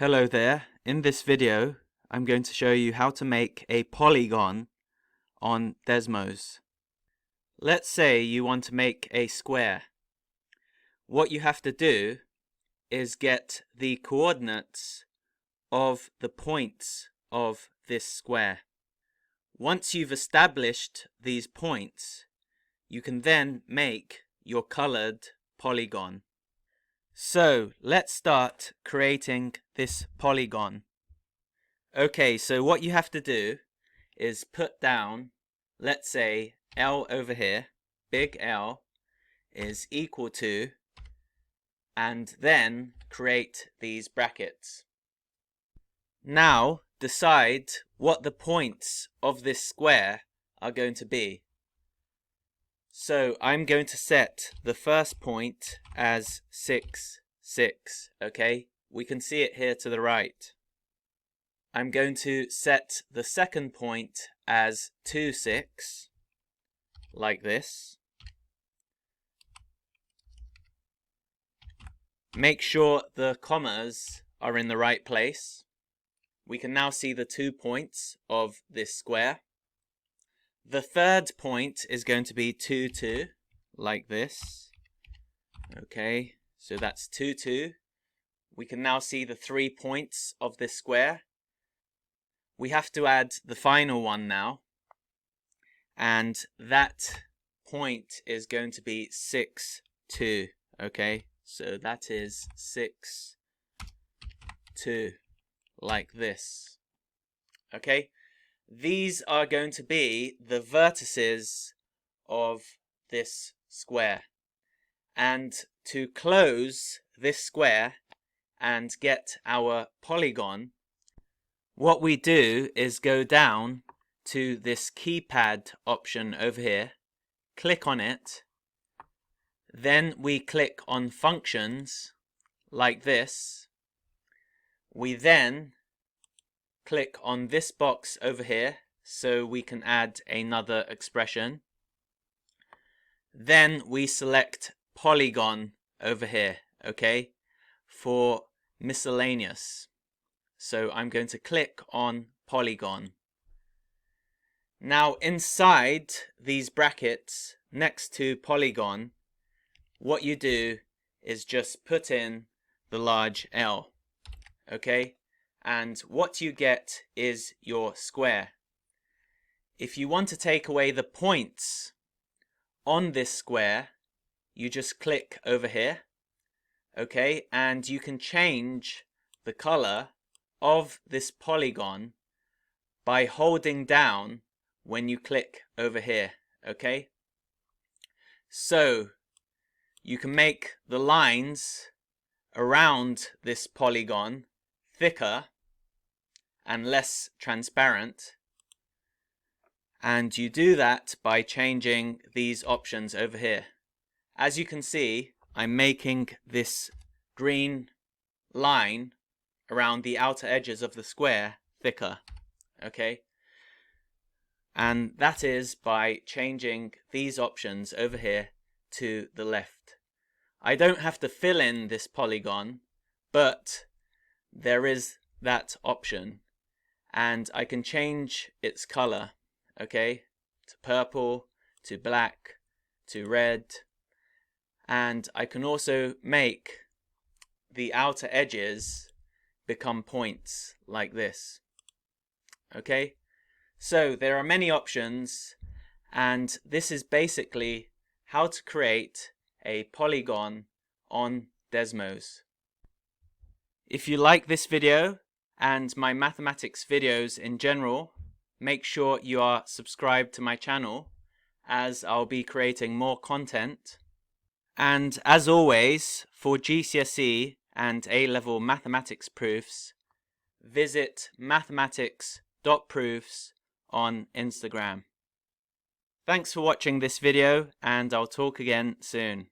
Hello there. In this video, I'm going to show you how to make a polygon on Desmos. Let's say you want to make a square. What you have to do is get the coordinates of the points of this square. Once you've established these points, you can then make your colored polygon. So let's start creating this polygon. Okay, so what you have to do is put down, let's say L over here, big L is equal to, and then create these brackets. Now decide what the points of this square are going to be. So I'm going to set the first point as 6, 6, okay? We can see it here to the right. I'm going to set the second point as 2, 6, like this. Make sure the commas are in the right place. We can now see the 2 points of this square. The third point is going to be 2, 2, like this. Okay, so that's 2, 2. We can now see the 3 points of this square. We have to add the final one now. And that point is going to be 6, 2. Okay, so that is 6, 2, like this. Okay. These are going to be the vertices of this square. And to close this square and get our polygon, what we do is go down to this keypad option over here, click on it, then we click on functions like this. We then click on this box over here so we can add another expression. Then we select polygon over here, okay, for miscellaneous. So I'm going to click on polygon. Now inside these brackets next to polygon, what you do is just put in the large L, okay? And what you get is your square. If you want to take away the points on this square, you just click over here, okay? And you can change the color of this polygon by holding down when you click over here, okay? So you can make the lines around this polygon thicker and less transparent, and you do that by changing these options over here. As you can see, I'm making this green line around the outer edges of the square thicker, okay? And that is by changing these options over here to the left. I don't have to fill in this polygon, but there is that option, and I can change its color, okay, to purple, to black, to red, and I can also make the outer edges become points like this, okay? So there are many options, and this is basically how to create a polygon on Desmos. If you like this video and my mathematics videos in general, make sure you are subscribed to my channel, as I'll be creating more content. And as always, for GCSE and A-level mathematics proofs, visit mathematics.proofs on Instagram. Thanks for watching this video, and I'll talk again soon.